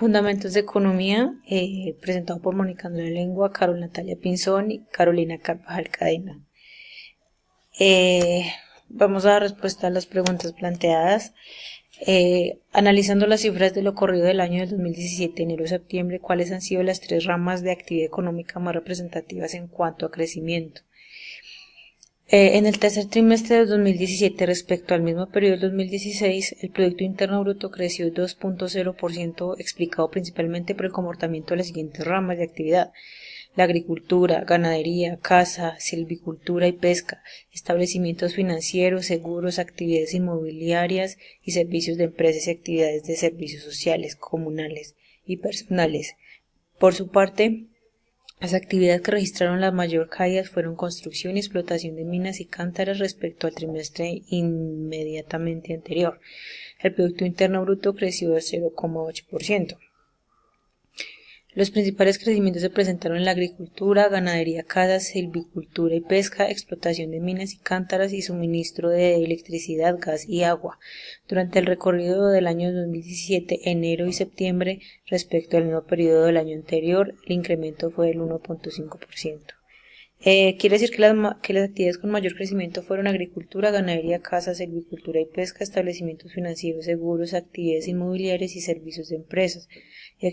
Fundamentos de Economía, presentado por Mónica Andrea Lengua, Carol Natalia Pinzón y Carolina Carvajal Cadena. Vamos a dar respuesta a las preguntas planteadas. Analizando las cifras de lo corrido del año del 2017, enero-septiembre, ¿cuáles han sido las 3 ramas de actividad económica más representativas en cuanto a crecimiento? En el tercer trimestre de 2017 respecto al mismo periodo del 2016, el Producto Interno Bruto creció 2.0%, explicado principalmente por el comportamiento de las siguientes ramas de actividad: la agricultura, ganadería, caza, silvicultura y pesca, establecimientos financieros, seguros, actividades inmobiliarias y servicios de empresas y actividades de servicios sociales, comunales y personales. Por su parte, las actividades que registraron la mayor caída fueron construcción y explotación de minas y cántaras respecto al trimestre inmediatamente anterior. El Producto Interno Bruto creció de 0,8%. Los principales crecimientos se presentaron en la agricultura, ganadería, caza, silvicultura y pesca, explotación de minas y cántaras y suministro de electricidad, gas y agua. Durante el recorrido del año 2017, enero y septiembre, respecto al mismo periodo del año anterior, el incremento fue del 1.5%. Quiere decir que las actividades con mayor crecimiento fueron agricultura, ganadería, caza, silvicultura y pesca, establecimientos financieros, seguros, actividades inmobiliarias y servicios de empresas, y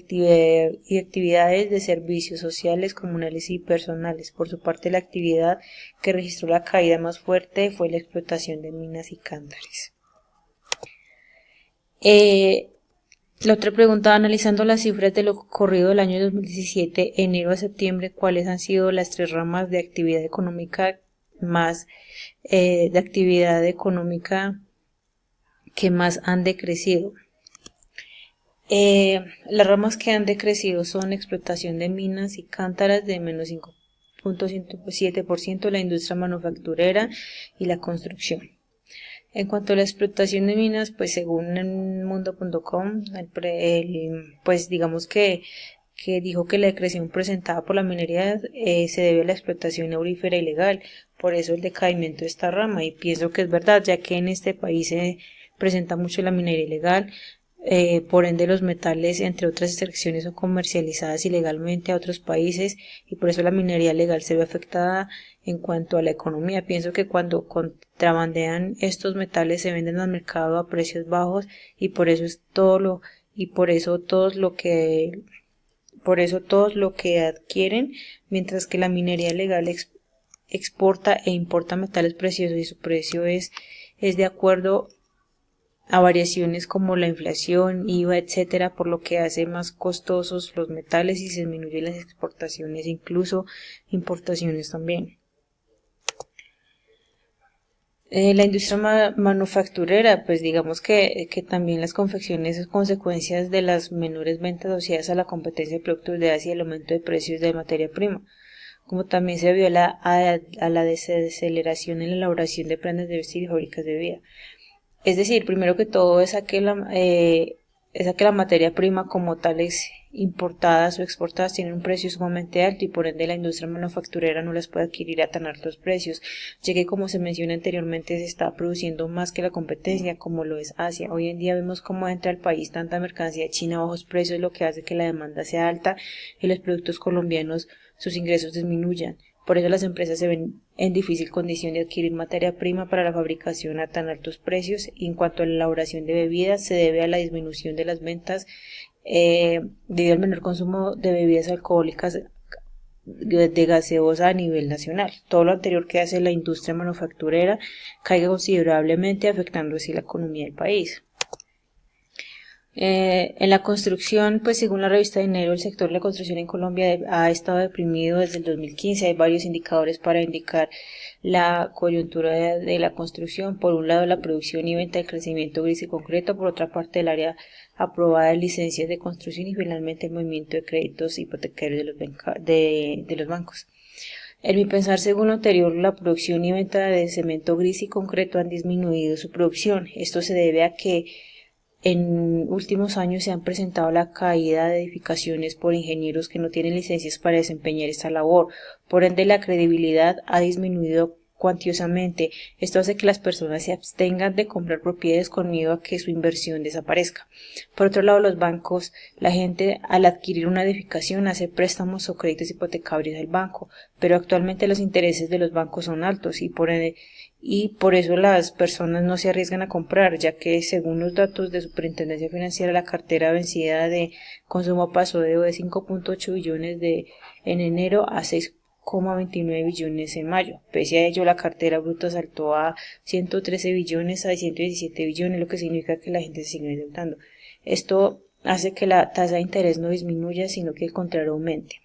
actividades de servicios sociales, comunales y personales. Por su parte, la actividad que registró la caída más fuerte fue la explotación de minas y cántares. La otra pregunta, analizando las cifras de lo corrido del año 2017, enero a septiembre, ¿cuáles han sido las 3 ramas de actividad económica que más han decrecido? Las ramas que han decrecido son explotación de minas y cántaras de menos 5.7%, la industria manufacturera y la construcción. En cuanto a la explotación de minas, pues según el mundo.com, pues digamos que dijo que la decreción presentada por la minería se debe a la explotación aurífera ilegal, por eso el decaimiento de esta rama, y pienso que es verdad, ya que en este país se presenta mucho la minería ilegal. Por ende los metales, entre otras extracciones, son comercializadas ilegalmente a otros países y por eso la minería legal se ve afectada en cuanto a la economía. Pienso que cuando contrabandean estos metales se venden al mercado a precios bajos y por eso todos lo que adquieren, mientras que la minería legal exporta e importa metales preciosos y su precio es de acuerdo a variaciones como la inflación, IVA, etcétera, por lo que hace más costosos los metales y se disminuyen las exportaciones e incluso importaciones también. La industria manufacturera, pues digamos que también las confecciones son consecuencias de las menores ventas asociadas a la competencia de productos de Asia y el aumento de precios de materia prima, como también se vio a la desaceleración en la elaboración de prendas de vestir y fábricas de bebida. Es decir, primero que todo es que la materia prima como tales importadas o exportadas tienen un precio sumamente alto y por ende la industria manufacturera no las puede adquirir a tan altos precios, ya que como se menciona anteriormente se está produciendo más que la competencia como lo es Asia. Hoy en día vemos cómo entra al país tanta mercancía de China a bajos precios, lo que hace que la demanda sea alta y los productos colombianos sus ingresos disminuyan. Por eso las empresas se ven en difícil condición de adquirir materia prima para la fabricación a tan altos precios. Y en cuanto a la elaboración de bebidas, se debe a la disminución de las ventas debido al menor consumo de bebidas alcohólicas de gaseosa a nivel nacional. Todo lo anterior que hace la industria manufacturera caiga considerablemente, afectando así la economía del país. En la construcción, pues según la revista de enero, el sector de la construcción en Colombia ha estado deprimido desde el 2015. Hay varios indicadores para indicar la coyuntura de la construcción. Por un lado, la producción y venta del crecimiento gris y concreto. Por otra parte, el área aprobada de licencias de construcción y finalmente el movimiento de créditos hipotecarios de los bancos. En mi pensar, según lo anterior, la producción y venta de cemento gris y concreto han disminuido su producción. Esto se debe a que en últimos años se han presentado la caída de edificaciones por ingenieros que no tienen licencias para desempeñar esta labor. Por ende, la credibilidad ha disminuido cuantiosamente. Esto hace que las personas se abstengan de comprar propiedades con miedo a que su inversión desaparezca. Por otro lado, los bancos, la gente al adquirir una edificación hace préstamos o créditos hipotecarios al banco, pero actualmente los intereses de los bancos son altos y por eso las personas no se arriesgan a comprar, ya que según los datos de Superintendencia Financiera, la cartera vencida de consumo pasó de 5.8 billones en enero a 6,29 billones en mayo. Pese a ello, la cartera bruta saltó a 113 billones a 117 billones, lo que significa que la gente se sigue endeudando. Esto hace que la tasa de interés no disminuya, sino que al contrario aumente.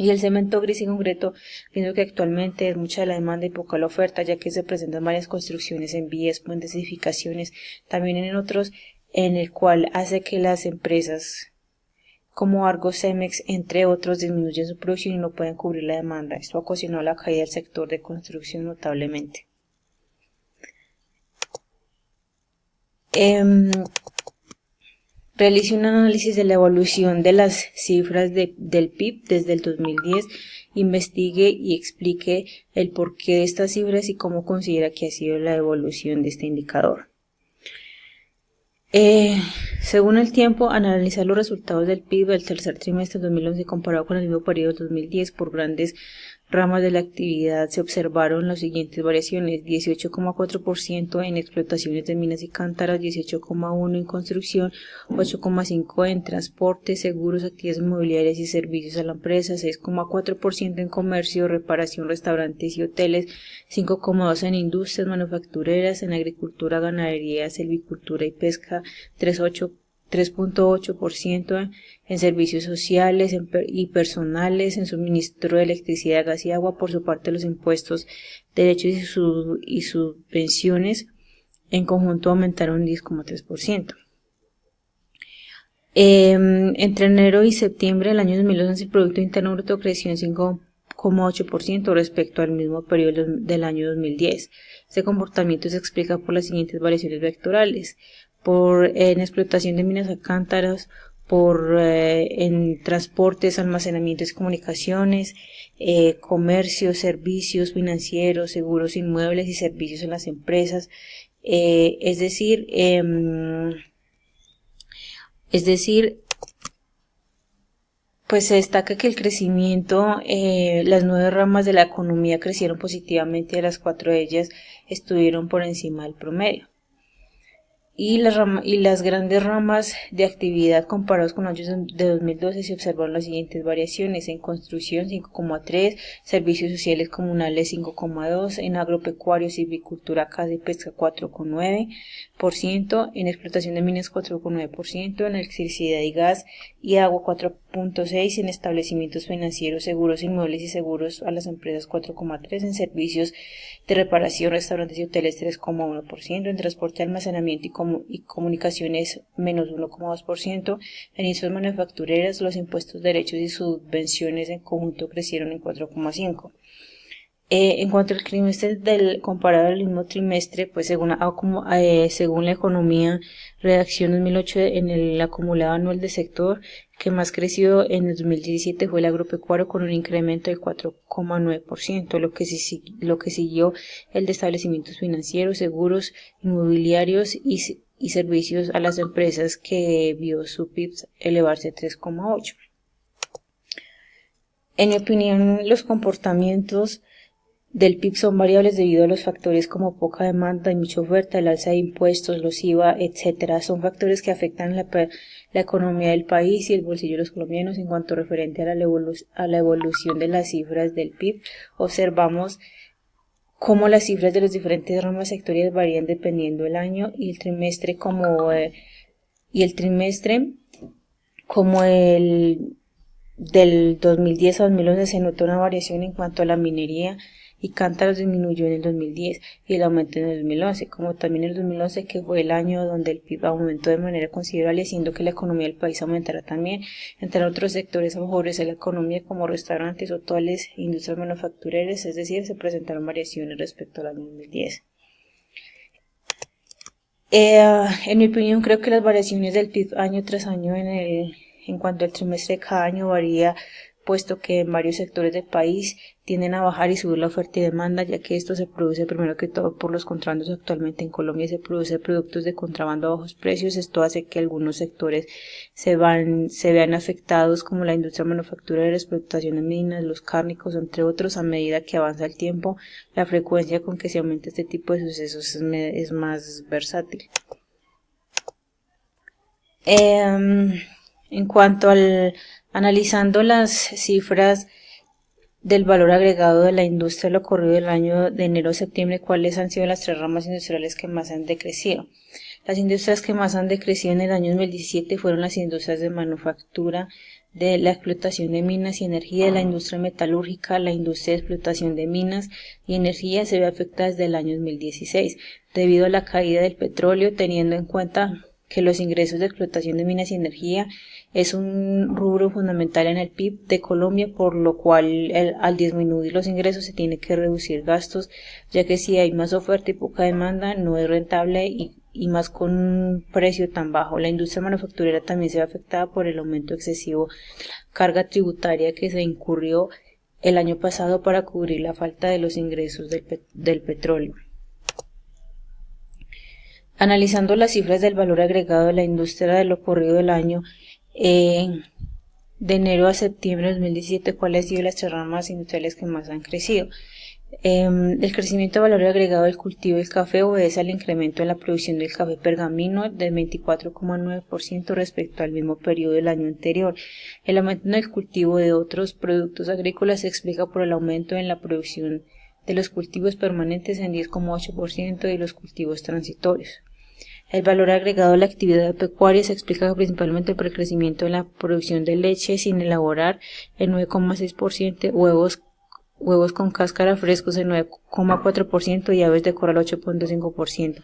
Y el cemento gris en concreto, pienso que actualmente es mucha la demanda y poca la oferta, ya que se presentan varias construcciones en vías, puentes, edificaciones, también en otros, en el cual hace que las empresas como Argos, Cemex, entre otros, disminuyen su producción y no pueden cubrir la demanda. Esto ocasionó la caída del sector de construcción notablemente. Realice un análisis de la evolución de las cifras del PIB desde el 2010, investigue y explique el porqué de estas cifras y cómo considera que ha sido la evolución de este indicador. Según el tiempo, analizar los resultados del PIB del tercer trimestre de 2011 comparado con el mismo periodo de 2010 por grandes ramas de la actividad se observaron las siguientes variaciones: 18,4% en explotaciones de minas y cántaras, 18,1% en construcción, 8,5% en transporte, seguros, actividades inmobiliarias y servicios a la empresa, 6,4% en comercio, reparación, restaurantes y hoteles, 5,2% en industrias manufactureras, en agricultura, ganadería, silvicultura y pesca, 3,8% en servicios sociales y personales, en suministro de electricidad, gas y agua. Por su parte, los impuestos, derechos y subvenciones en conjunto aumentaron 10,3%. Entre enero y septiembre del año 2011, el Producto Interno Bruto creció en 5,8% respecto al mismo periodo del año 2010. Este comportamiento se explica por las siguientes variaciones vectorales: en explotación de minas a cántaros, en transportes, almacenamientos y comunicaciones, comercio, servicios financieros, seguros, inmuebles y servicios en las empresas. Es decir, pues se destaca que el crecimiento, las 9 ramas de la economía crecieron positivamente, y las 4 de ellas estuvieron por encima del promedio. Y las grandes ramas de actividad comparados con años de 2012 se observaron las siguientes variaciones: en construcción 5,3%, servicios sociales comunales 5,2%, en agropecuario, silvicultura, caza y pesca 4,9%, en explotación de minas 4,9%, en electricidad y gas y agua 4,6%, en establecimientos financieros, seguros inmuebles y seguros a las empresas 4,3%, en servicios de reparación, restaurantes y hoteles 3,1%, en transporte, almacenamiento y comunicaciones menos 1,2%, en industrias manufactureras los impuestos, derechos y subvenciones en conjunto crecieron en 4,5%. En cuanto al trimestre comparado al mismo trimestre, pues según la economía Redacción 2008, en el acumulado anual del sector que más creció en el 2017 fue el agropecuario, con un incremento del 4,9%, lo que siguió el de establecimientos financieros, seguros, inmobiliarios y servicios a las empresas, que vio su PIB elevarse a 3,8%. En mi opinión, los comportamientos del PIB son variables debido a los factores como poca demanda y mucha oferta, el alza de impuestos, los IVA, etc. Son factores que afectan la economía del país y el bolsillo de los colombianos. En cuanto referente a la evolución de las cifras del PIB, observamos cómo las cifras de las diferentes ramas sectoriales varían dependiendo del año y el trimestre, como el del 2010 a 2011 se notó una variación en cuanto a la minería y cántaros disminuyó en el 2010 y el aumento en el 2011, como también en el 2011, que fue el año donde el PIB aumentó de manera considerable, haciendo que la economía del país aumentara también. Entre otros sectores a favorecer la economía, como restaurantes, hoteles e industrias manufactureras, es decir, se presentaron variaciones respecto al año 2010. En mi opinión, creo que las variaciones del PIB año tras año en cuanto al trimestre de cada año varía puesto que en varios sectores del país tienden a bajar y subir la oferta y demanda, ya que esto se produce primero que todo por los contrabandos. Actualmente en Colombia se produce productos de contrabando a bajos precios. Esto hace que algunos sectores se vean afectados, como la industria manufacturera, la explotación de minas, los cárnicos, entre otros. A medida que avanza el tiempo, la frecuencia con que se aumenta este tipo de sucesos es más versátil. En cuanto al analizando las cifras del valor agregado de la industria, lo ocurrido del año de enero a septiembre, ¿cuáles han sido las 3 ramas industriales que más han decrecido? Las industrias que más han decrecido en el año 2017 fueron las industrias de manufactura, de la explotación de minas y energía, la industria metalúrgica, la industria de explotación de minas y energía se ve afectada desde el año 2016 debido a la caída del petróleo, teniendo en cuenta que los ingresos de explotación de minas y energía es un rubro fundamental en el PIB de Colombia, por lo cual al disminuir los ingresos se tiene que reducir gastos, ya que si hay más oferta y poca demanda no es rentable y más con un precio tan bajo. La industria manufacturera también se ve afectada por el aumento excesivo de la carga tributaria que se incurrió el año pasado para cubrir la falta de los ingresos del petróleo. Analizando las cifras del valor agregado de la industria de lo ocurrido del año de enero a septiembre de 2017, ¿cuáles han sido las 3 ramas industriales que más han crecido? El crecimiento de valor agregado del cultivo del café obedece al incremento en la producción del café pergamino del 24,9% respecto al mismo periodo del año anterior. El aumento en el cultivo de otros productos agrícolas se explica por el aumento en la producción de los cultivos permanentes en 10,8% y los cultivos transitorios. El valor agregado de la actividad pecuaria se explica principalmente por el crecimiento en la producción de leche sin elaborar en 9,6%, huevos con cáscara frescos en 9,4% y aves de corral 8,5%.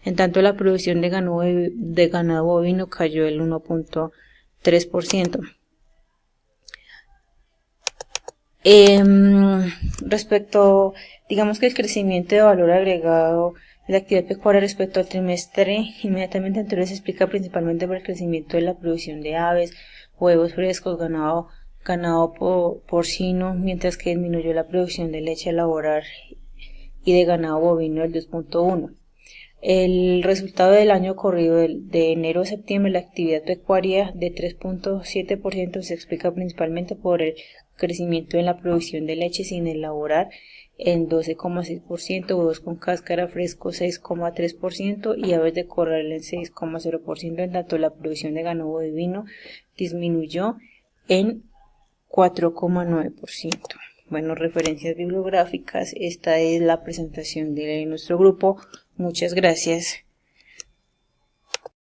En tanto, la producción de ganado bovino cayó el 1,3%. Respecto, digamos que el crecimiento de valor agregado de la actividad pecuaria respecto al trimestre inmediatamente anterior se explica principalmente por el crecimiento de la producción de aves, huevos frescos, ganado porcino, mientras que disminuyó la producción de leche a elaborar y de ganado bovino del 2,1%. El resultado del año corrido de enero a septiembre, la actividad pecuaria de 3,7% se explica principalmente por el crecimiento en la producción de leche sin elaborar en 12,6%, huevos con cáscara fresco 6,3% y aves de corral en 6,0%, en tanto la producción de ganado bovino disminuyó en 4,9%. Bueno, referencias bibliográficas, esta es la presentación de nuestro grupo. Muchas gracias.